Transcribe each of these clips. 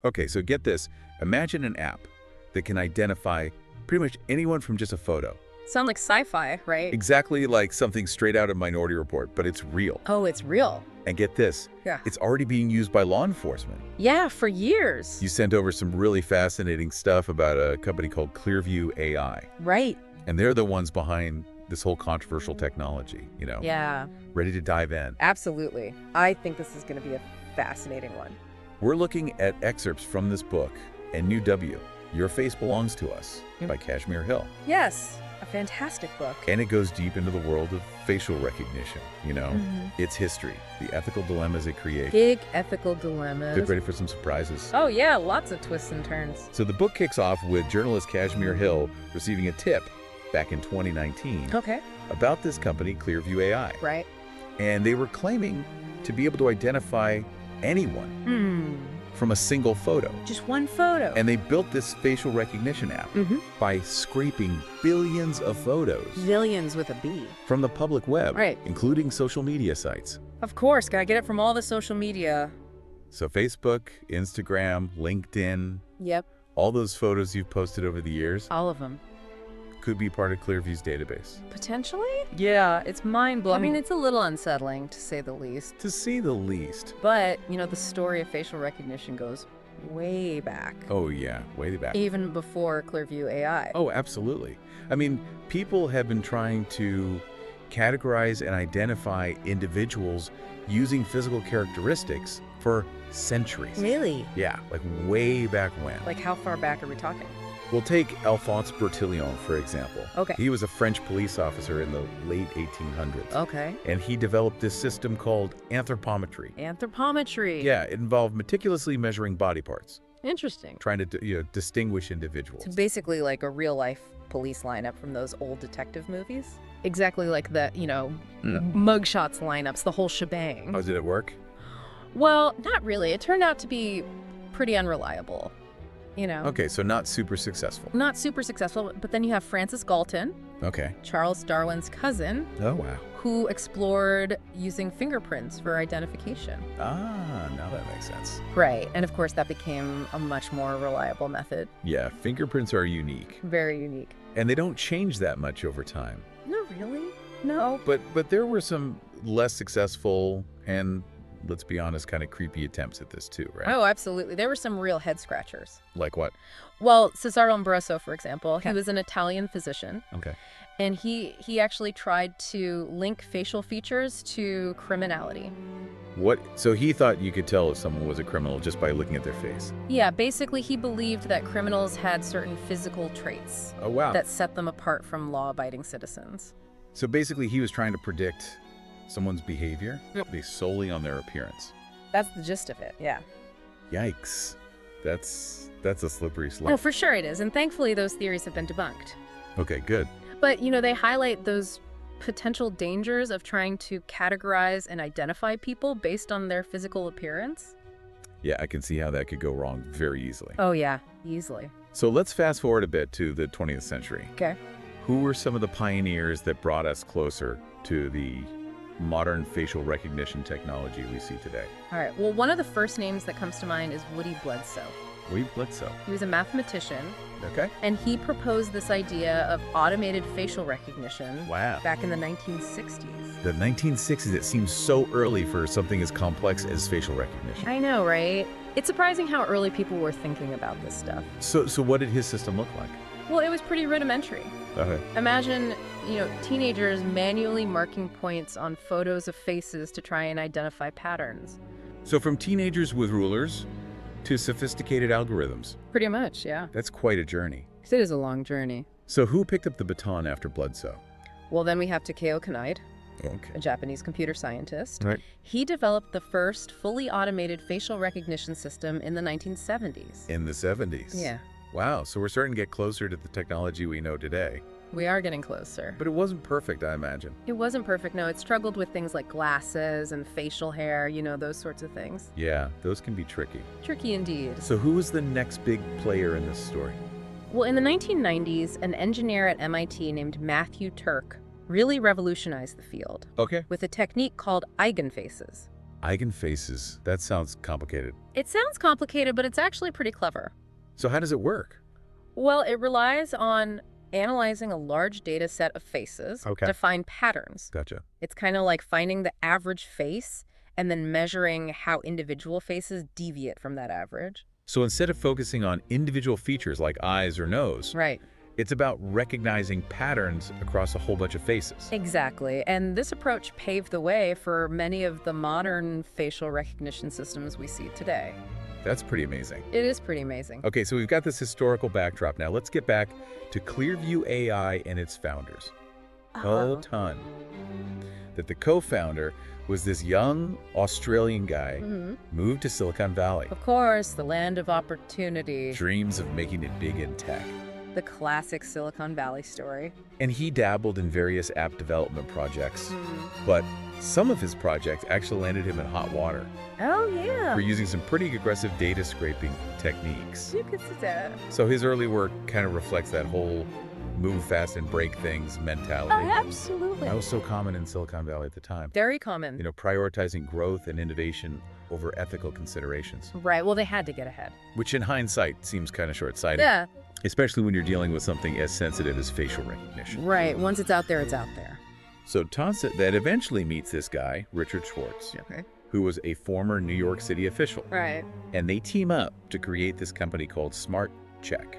Okay, so get this. Imagine an app that can identify pretty much anyone from just a photo. Sound like sci-fi, right? Exactly like something straight out of Minority Report, but it's real. Oh, it's real. And get this. Yeah. It's already being used by law enforcement. Yeah, for years. You sent over some really fascinating stuff about a company called Clearview AI. Right. And they're the ones behind this whole controversial technology, Yeah, ready to dive in. absolutely. I think this is going to be a fascinating one. We're looking at excerpts from this book, and New W, Your Face Belongs to Us, by Kashmir Hill. Yes, a fantastic book. And it goes deep into the world of facial recognition, its history, the ethical dilemmas it creates. Big ethical dilemmas. Get ready for some surprises. Oh yeah, lots of twists and turns. So the book kicks off with journalist Kashmir Hill receiving a tip back in 2019 Okay. about this company, Clearview AI. Right. And they were claiming to be able to identify anyone from a single photo. Just one photo. And they built this facial recognition app by scraping billions of photos Zillions with a B. from the public web, Right. including social media sites. Of course, gotta get it from all the social media. So Facebook, Instagram, LinkedIn, Yep, all those photos you've posted over the years all of them. could be part of Clearview's database. Potentially? Yeah, it's mind-blowing. I mean, it's a little unsettling, to say the least. To say the least. But, the story of facial recognition goes way back. Oh yeah, way back. Even before Clearview AI. Oh, absolutely. I mean, people have been trying to categorize and identify individuals using physical characteristics for centuries. Really? Yeah, like way back when. Like, how far back are we talking? We'll take Alphonse Bertillon, for example. Okay. He was a French police officer in the late 1800s. Okay. And he developed this system called anthropometry. Anthropometry. Yeah, it involved meticulously measuring body parts, Interesting. trying to distinguish individuals. It's basically like a real-life police lineup from those old detective movies. Exactly like the, mugshots lineups, the whole shebang. Oh, did it work? Well, not really. It turned out to be pretty unreliable. Okay, so not super successful. Not super successful, but then you have Francis Galton, Okay. Charles Darwin's cousin, Oh, wow. who explored using fingerprints for identification. Ah, now that makes sense. Right, and of course that became a much more reliable method. Yeah, fingerprints are unique, Very unique. and they don't change that much over time. No, really? No. But there were some less successful and, let's be honest, kind of creepy attempts at this too, right? Oh, absolutely. There were some real head scratchers. Like what? Well, Cesare Lombroso, for example, he was an Italian physician, Okay. and he actually tried to link facial features to criminality. What? So he thought you could tell if someone was a criminal just by looking at their face. Yeah, basically he believed that criminals had certain physical traits Oh, wow. that set them apart from law-abiding citizens. So basically he was trying to predict someone's behavior based solely on their appearance. That's the gist of it, yeah. Yikes. That's a slippery Oh, slope. for sure it is, and thankfully those theories have been debunked. Okay, good. But, they highlight those potential dangers of trying to categorize and identify people based on their physical appearance. Yeah, I can see how that could go wrong very easily. Oh, yeah, easily. So let's fast forward a bit to the 20th century. Okay. Who were some of the pioneers that brought us closer to the modern facial recognition technology we see today? All right, well, one of the first names that comes to mind is Woody Bledsoe. Woody Bledsoe. He was a mathematician, Okay. and he proposed this idea of automated facial recognition Wow. back in the 1960s. The 1960s, it seems so early for something as complex as facial recognition. I know, right? It's surprising how early people were thinking about this stuff. So what did his system look like? Well, it was pretty rudimentary. Okay. Imagine, teenagers manually marking points on photos of faces to try and identify patterns. So from teenagers with rulers to sophisticated algorithms. Pretty much, yeah. That's quite a journey. 'Cause it is a long journey. So who picked up the baton after Bledsoe? Well, then we have Takeo Kanide, Okay. a Japanese computer scientist. Right. He developed the first fully automated facial recognition system in the 1970s. In the 70s. Yeah, Wow, so we're starting to get closer to the technology we know today. we are getting closer. But it wasn't perfect, I imagine. It wasn't perfect, no. It struggled with things like glasses and facial hair, those sorts of things. Yeah, those can be tricky. Tricky indeed. So who was the next big player in this story? Well, in the 1990s, an engineer at MIT named Matthew Turk really revolutionized the field Okay. with a technique called eigenfaces. Eigenfaces. That sounds complicated. It sounds complicated, but it's actually pretty clever. So how does it work? Well, it relies on analyzing a large data set of faces to find patterns. Gotcha. It's kind of like finding the average face and then measuring how individual faces deviate from that average. So instead of focusing on individual features like eyes or nose, Right. it's about recognizing patterns across a whole bunch of faces. Exactly. And this approach paved the way for many of the modern facial recognition systems we see today. That's pretty amazing. It is pretty amazing. Okay, so we've got this historical backdrop now. Let's get back to Clearview AI and its founders. Told Ton that the co-founder was this young Australian guy, moved to Silicon Valley. Of course, the land of opportunity. Dreams of making it big in tech. The classic Silicon Valley story. And he dabbled in various app development projects, but some of his projects actually landed him in hot water Oh, yeah. for using some pretty aggressive data scraping techniques. You could see that. So his early work kind of reflects that whole move fast and break things mentality. Oh, absolutely. That was so common in Silicon Valley at the time. Very common. You know, prioritizing growth and innovation over ethical considerations, Right. Well, they had to get ahead. which in hindsight seems kind of short-sighted, Yeah. especially when you're dealing with something as sensitive as facial recognition. Right. Once it's out there, it's out there. So Tansa then eventually meets this guy, Richard Schwartz, Okay. who was a former New York City official. Right. And they team up to create this company called Smart Check.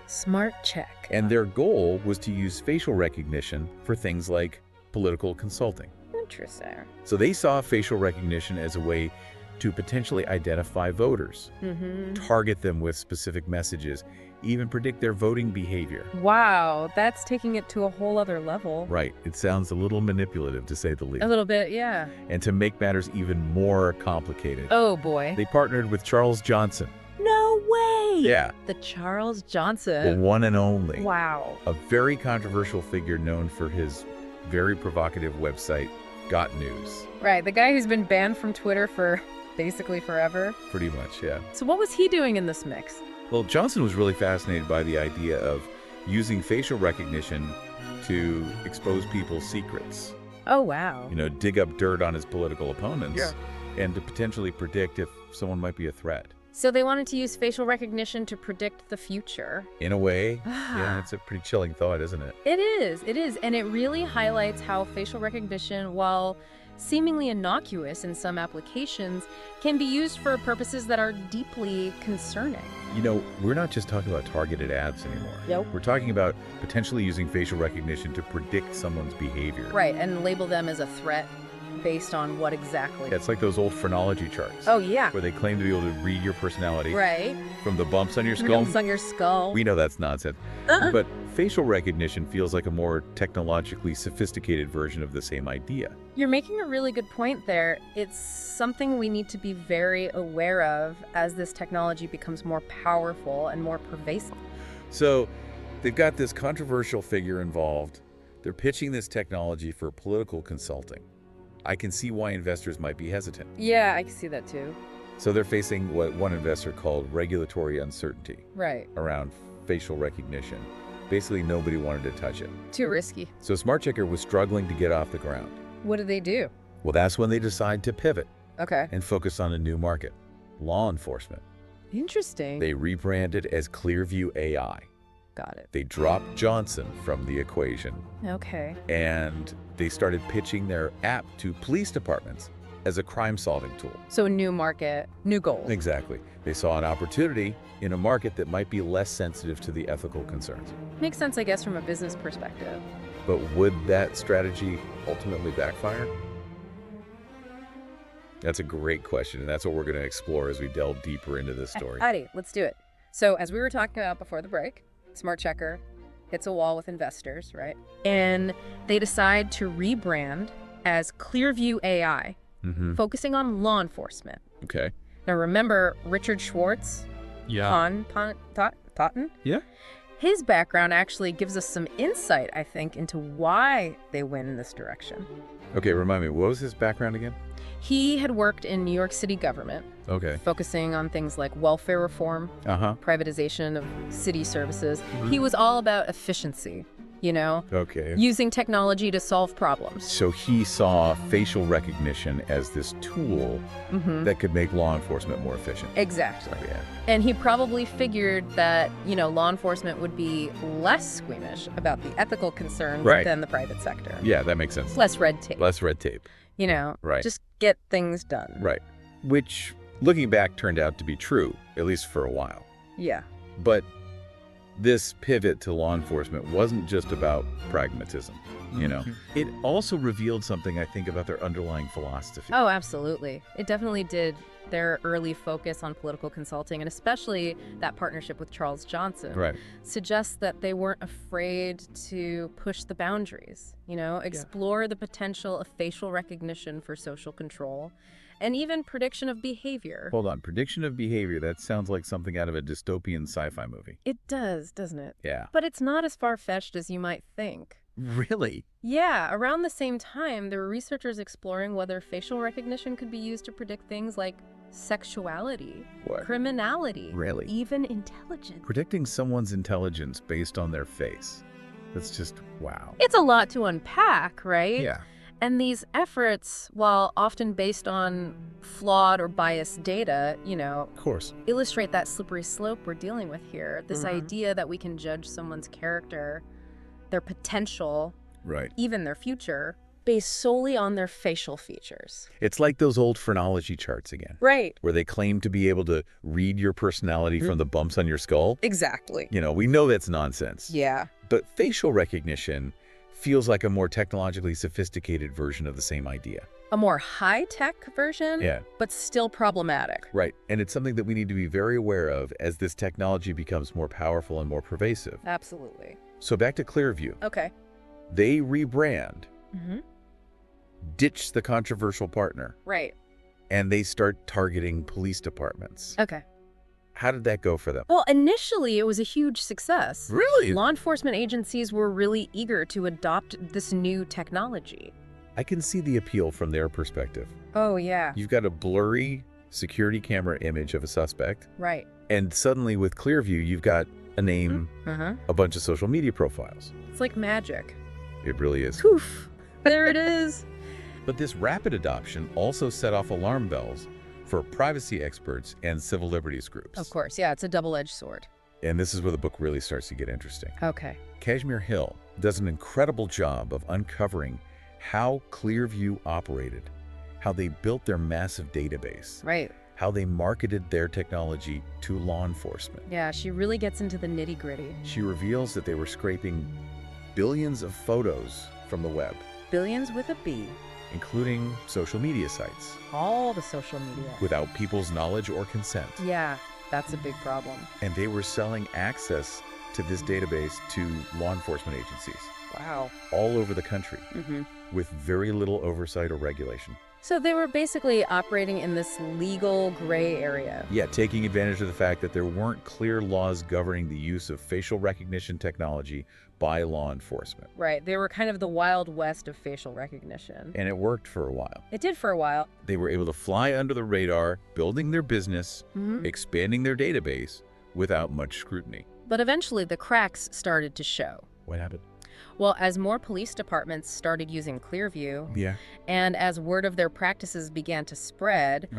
Smart check. And their goal was to use facial recognition for things like political consulting. Interesting. So they saw facial recognition as a way to potentially identify voters, target them with specific messages, even predict their voting behavior. Wow. That's taking it to a whole other level. Right. It sounds a little manipulative, to say the least. A little bit, yeah. And to make matters even more complicated, Oh, boy. they partnered with Charles Johnson. No way. Yeah. The Charles The Johnson. one and only. Wow. A very controversial figure known for his very provocative website, Got News. Right. The guy who's been banned from Twitter for basically forever. Pretty much, yeah. So what was he doing in this mix? Well, Johnson was really fascinated by the idea of using facial recognition to expose people's secrets. Oh, wow. You know, dig up dirt on his political opponents. And to potentially predict if someone might be a threat. So they wanted to use facial recognition to predict the future. In a way, yeah, it's a pretty chilling thought, isn't it? It is. And it really highlights how facial recognition, while seemingly innocuous in some applications, can be used for purposes that are deeply concerning. You know, we're not just talking about targeted ads anymore. Nope. We're talking about potentially using facial recognition to predict someone's behavior. Right, and label them as a threat based on what exactly. Yeah, it's like those old phrenology charts. Oh, yeah. Where they claim to be able to read your personality. Right. From the bumps on your skull. Bumps on your skull. We know that's nonsense. But facial recognition feels like a more technologically sophisticated version of the same idea. You're making a really good point there. It's something we need to be very aware of as this technology becomes more powerful and more pervasive. So they've got this controversial figure involved. They're pitching this technology for political consulting. I can see why investors might be hesitant. Yeah, I can see that too. So they're facing what one investor called regulatory uncertainty Right. around facial recognition. Basically, nobody wanted to touch it. Too risky. So Smart Checker was struggling to get off the ground. What do they do? Well, that's when they decide to pivot Okay. and focus on a new market, law enforcement. Interesting. They rebranded as Clearview AI. Got it. They dropped Johnson from the equation, Okay. and they started pitching their app to police departments as a crime-solving tool. So new market, new goals. Exactly. They saw an opportunity in a market that might be less sensitive to the ethical concerns. Makes sense, I guess, from a business perspective. But would that strategy ultimately backfire? That's a great question, and that's what we're going to explore as we delve deeper into this story. Addy, let's do it. So as we were talking about before the break, Smart Checker hits a wall with investors, right? And they decide to rebrand as Clearview AI, focusing on law enforcement. Okay. Now remember Richard Schwartz? Yeah. Totten? Yeah. His background actually gives us some insight, I think, into why they went in this direction. Okay, remind me, what was his background again? He had worked in New York City government, Okay. focusing on things like welfare reform, Uh-huh. privatization of city services. He was all about efficiency. you know? Okay. Using technology to solve problems. So he saw facial recognition as this tool that could make law enforcement more efficient. Exactly. Yeah. And he probably figured that, law enforcement would be less squeamish about the ethical concerns than the private sector. Yeah, that makes sense. Less red tape. Less red tape. Right. Just get things done. Right. Which, looking back, turned out to be true, at least for a while. Yeah. But this pivot to law enforcement wasn't just about pragmatism, It also revealed something, I think, about their underlying philosophy. Oh, absolutely. It definitely did. Their early focus on political consulting, and especially that partnership with Charles Johnson, suggests that they weren't afraid to push the boundaries, explore the potential of facial recognition for social control, and even prediction of behavior. Hold on. Prediction of behavior, that sounds like something out of a dystopian sci-fi movie. It does, doesn't it? Yeah. But it's not as far-fetched as you might think. Really? Yeah. Around the same time, there were researchers exploring whether facial recognition could be used to predict things like sexuality, criminality, even intelligence. Predicting someone's intelligence based on their face. That's just, wow. It's a lot to unpack, right? Yeah. And these efforts, while often based on flawed or biased data, of course, illustrate that slippery slope we're dealing with here. This idea that we can judge someone's character, their potential, even their future, based solely on their facial features. It's like those old phrenology charts again. Right. Where they claim to be able to read your personality from the bumps on your skull. Exactly. We know that's nonsense. Yeah. But facial recognition feels like a more technologically sophisticated version of the same idea. A more high-tech version, but still problematic. Right. And it's something that we need to be very aware of as this technology becomes more powerful and more pervasive. Absolutely. So back to Clearview. Okay. They rebrand, ditch the controversial partner. Right. And they start targeting police departments. Okay. How did that go for them? Well, initially, it was a huge success. Really? Law enforcement agencies were really eager to adopt this new technology. I can see the appeal from their perspective. Oh, yeah. You've got a blurry security camera image of a suspect. Right. And suddenly with Clearview, you've got a name, a bunch of social media profiles. It's like magic. It really is. Poof. There it is. But this rapid adoption also set off alarm bells for privacy experts and civil liberties groups. Of course, yeah, it's a double-edged sword. And this is where the book really starts to get interesting. Okay. Kashmir Hill does an incredible job of uncovering how Clearview operated, how they built their massive database, how they marketed their technology to law enforcement. Yeah, she really gets into the nitty-gritty. She reveals that they were scraping billions of photos from the web. Billions with a B. Including social media sites. All the social media. Without people's knowledge or consent. Yeah, that's a big problem. And they were selling access to this database to law enforcement agencies. Wow. All over the country. With very little oversight or regulation. So they were basically operating in this legal gray area. Yeah, taking advantage of the fact that there weren't clear laws governing the use of facial recognition technology by law enforcement. Right. They were kind of the Wild West of facial recognition. And it worked for a while. It did for a while. They were able to fly under the radar, building their business, expanding their database without much scrutiny. But eventually the cracks started to show. What happened? Well, as more police departments started using Clearview, and as word of their practices began to spread,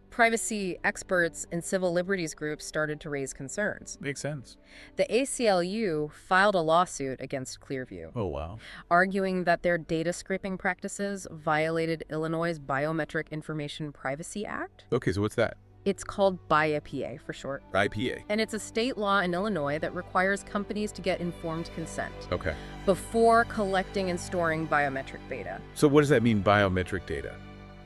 privacy experts and civil liberties groups started to raise concerns. Makes sense. The ACLU filed a lawsuit against Clearview. Oh, wow. Arguing that their data scraping practices violated Illinois' Biometric Information Privacy Act. Okay, so what's that? It's called BIPA for short. IPA. And it's a state law in Illinois that requires companies to get informed consent. Okay. Before collecting and storing biometric data. So what does that mean, biometric data?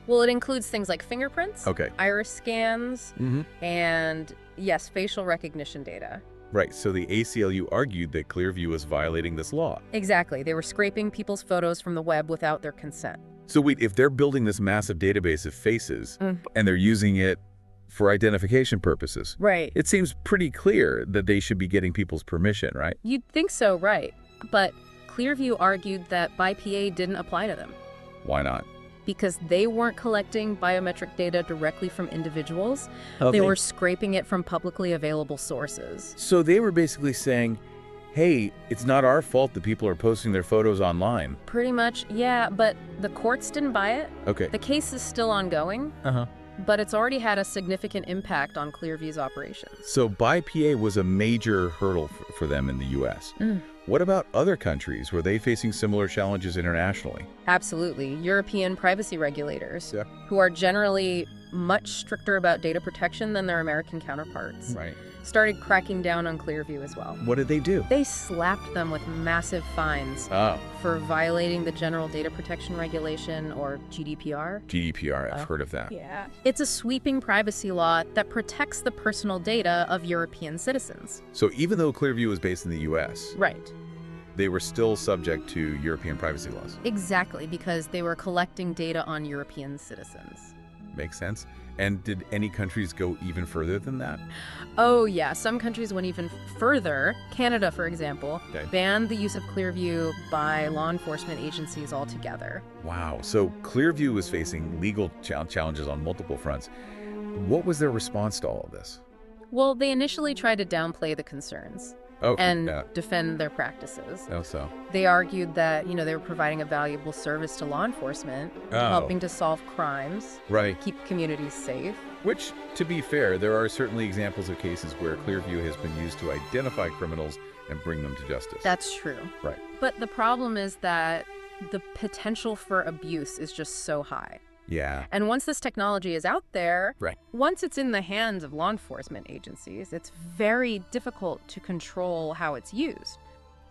Well, it includes things like fingerprints, iris scans, and, yes, facial recognition data. Right, so the ACLU argued that Clearview was violating this law. Exactly. They were scraping people's photos from the web without their consent. So wait, if they're building this massive database of faces, and they're using it for identification purposes, it seems pretty clear that they should be getting people's permission, right? You'd think so, right. But Clearview argued that BIPA didn't apply to them. Why not? Because they weren't collecting biometric data directly from individuals. They were scraping it from publicly available sources. So they were basically saying, hey, it's not our fault that people are posting their photos online. Pretty much, yeah, but the courts didn't buy it. Okay. The case is still ongoing, but it's already had a significant impact on Clearview's operations. So buy PA was a major hurdle for them in the U.S. What about other countries? Were they facing similar challenges internationally? Absolutely. European privacy regulators, who are generally much stricter about data protection than their American counterparts, started cracking down on Clearview as well. What did they do? They slapped them with massive fines for violating the General Data Protection Regulation, or GDPR. GDPR, I've heard of that. Yeah. It's a sweeping privacy law that protects the personal data of European citizens. So even though Clearview was based in the U.S., they were still subject to European privacy laws. Exactly, because they were collecting data on European citizens. Makes sense. And did any countries go even further than that? Oh, yeah. Some countries went even further. Canada, for example, banned the use of Clearview by law enforcement agencies altogether. Wow. So Clearview was facing legal challenges on multiple fronts. What was their response to all of this? Well, they initially tried to downplay the concerns and defend their practices. They argued that, they were providing a valuable service to law enforcement, helping to solve crimes, keep communities safe. Which, to be fair, there are certainly examples of cases where Clearview has been used to identify criminals and bring them to justice. That's true. But the problem is that the potential for abuse is just so high. And once this technology is out there, once it's in the hands of law enforcement agencies, it's very difficult to control how it's used.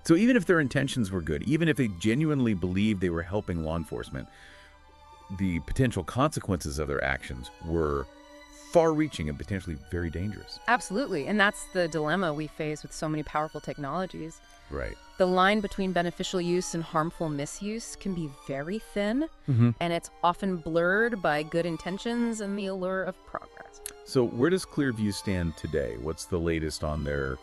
So even if their intentions were good, even if they genuinely believed they were helping law enforcement, the potential consequences of their actions were far-reaching and potentially very dangerous. Absolutely. And that's the dilemma we face with so many powerful technologies. Right. The line between beneficial use and harmful misuse can be very thin, and it's often blurred by good intentions and the allure of progress. So where does Clearview stand today? What's the latest on their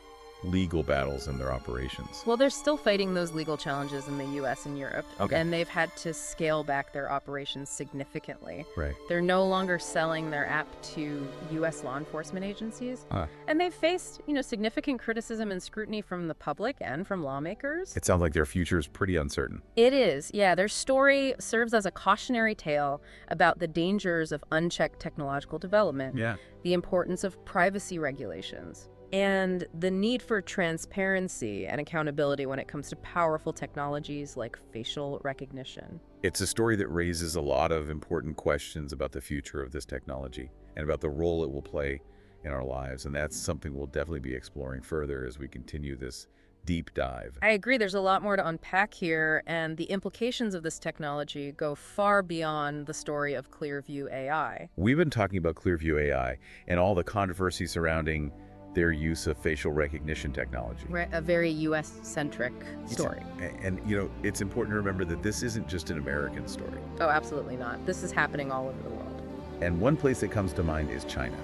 legal battles and their operations? Well, they're still fighting those legal challenges in the U.S. and Europe, and they've had to scale back their operations significantly. They're no longer selling their app to U.S. law enforcement agencies, and they've faced, significant criticism and scrutiny from the public and from lawmakers. It sounds like their future is pretty uncertain. It is, yeah. Their story serves as a cautionary tale about the dangers of unchecked technological development, the importance of privacy regulations, and the need for transparency and accountability when it comes to powerful technologies like facial recognition. It's a story that raises a lot of important questions about the future of this technology and about the role it will play in our lives. And that's something we'll definitely be exploring further as we continue this deep dive. I agree. There's a lot more to unpack here, and the implications of this technology go far beyond the story of Clearview AI. We've been talking about Clearview AI and all the controversy surrounding their use of facial recognition technology. A very U.S.-centric story. And, it's important to remember that this isn't just an American story. Oh, absolutely not. This is happening all over the world. And one place that comes to mind is China.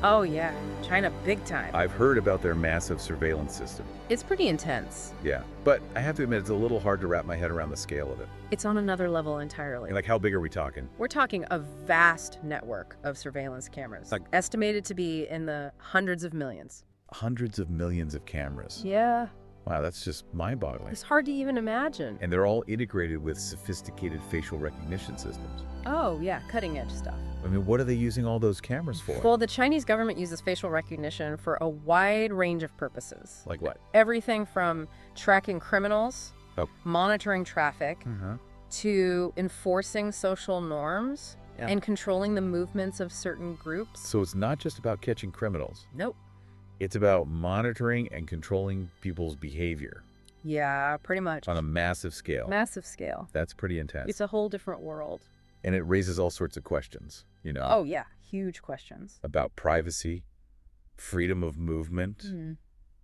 Oh, yeah. China, big time. I've heard about their massive surveillance system. It's pretty intense. Yeah, but I have to admit, it's a little hard to wrap my head around the scale of it. It's on another level entirely. Like, how big are we talking? We're talking a vast network of surveillance cameras, estimated to be in the hundreds of millions. Hundreds of millions of cameras. Yeah. Wow, that's just mind-boggling. It's hard to even imagine. And they're all integrated with sophisticated facial recognition systems. Oh, yeah, cutting-edge stuff. I mean, what are they using all those cameras for? Well, the Chinese government uses facial recognition for a wide range of purposes. Like what? Everything from tracking criminals, monitoring traffic, to enforcing social norms and controlling the movements of certain groups. So it's not just about catching criminals. Nope. It's about monitoring and controlling people's behavior. Yeah, pretty much. On a massive scale. Massive scale. That's pretty intense. It's a whole different world. And it raises all sorts of questions, Oh, yeah. Huge questions. About privacy, freedom of movement,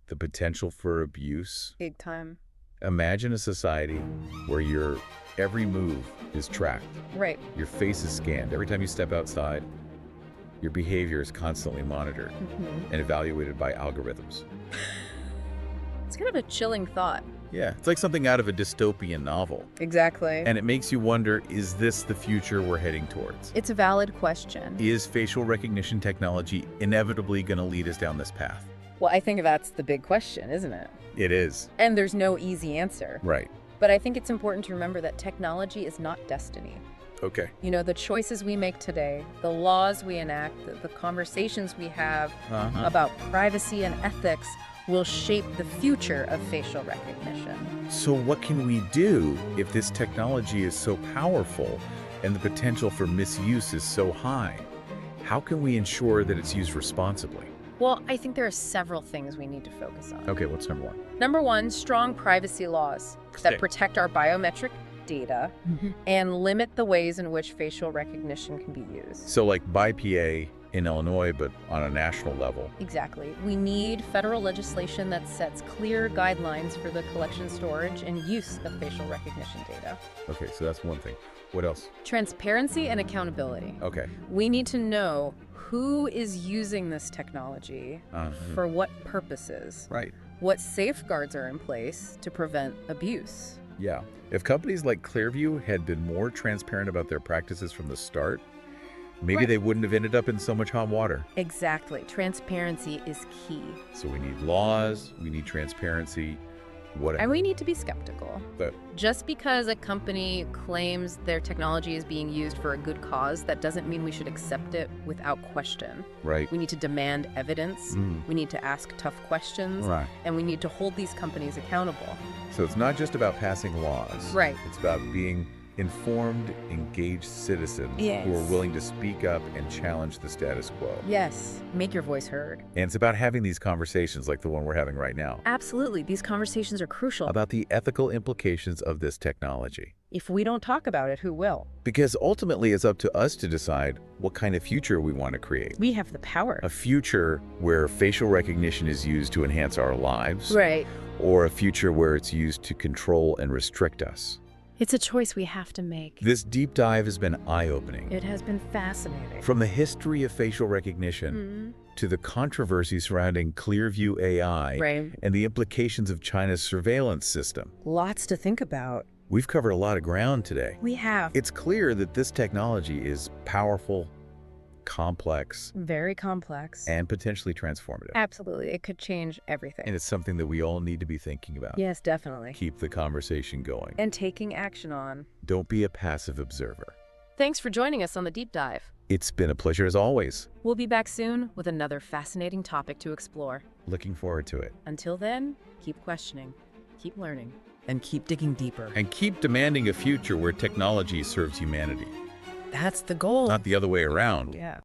the potential for abuse. Big time. Imagine a society where your every move is tracked. Right. Your face is scanned. Every time you step outside, your behavior is constantly monitored and evaluated by algorithms. It's kind of a chilling thought. Yeah, it's like something out of a dystopian novel. Exactly. And it makes you wonder, is this the future we're heading towards? It's a valid question. Is facial recognition technology inevitably going to lead us down this path? Well, I think that's the big question, isn't it? It is. And there's no easy answer. Right. But I think it's important to remember that technology is not destiny. Okay. You know, the choices we make today, the laws we enact, the conversations we have about privacy and ethics will shape the future of facial recognition. So what can we do if this technology is so powerful and the potential for misuse is so high? How can we ensure that it's used responsibly? Well, I think there are several things we need to focus on. Okay, what's number one? Number one, strong privacy laws that protect our biometric data and limit the ways in which facial recognition can be used. So like BIPA in Illinois, but on a national level. Exactly. We need federal legislation that sets clear guidelines for the collection, storage, and use of facial recognition data. Okay, so that's one thing. What else? Transparency and accountability. Okay. We need to know who is using this technology, for what purposes, Right. what safeguards are in place to prevent abuse. Yeah. If companies like Clearview had been more transparent about their practices from the start, maybe they wouldn't have ended up in so much hot water. Exactly. Transparency is key. So we need laws, we need transparency, And we need to be skeptical. But Just because a company claims their technology is being used for a good cause, that doesn't mean we should accept it without question. right. We need to demand evidence. We need to ask tough questions. Right. And we need to hold these companies accountable. So it's not just about passing laws. Right. It's about being informed, engaged citizens Yes. who are willing to speak up and challenge the status quo. Yes. Make your voice heard. And it's about having these conversations like the one we're having right now Absolutely. These conversations are crucial. about the ethical implications of this technology. If we don't talk about it, who will? Because ultimately it's up to us to decide what kind of future we want to create. We have the power. A future where facial recognition is used to enhance our lives, Right. or a future where it's used to control and restrict us. It's a choice we have to make. This deep dive has been eye-opening. It has been fascinating. From the history of facial recognition to the controversy surrounding Clearview AI Right. and the implications of China's surveillance system. Lots to think about. We've covered a lot of ground today. We have. It's clear that this technology is powerful, complex, Very complex. and potentially transformative. Absolutely. It could change everything. And it's something that we all need to be thinking about. Yes, definitely. Keep the conversation going. And taking action on. Don't be a passive observer. Thanks for joining us on the Deep Dive. It's been a pleasure as always. We'll be back soon with another fascinating topic to explore. Looking forward to it. Until then, keep questioning, keep learning, and keep digging deeper. And keep demanding a future where technology serves humanity. That's the goal. Not the other way around. Yeah.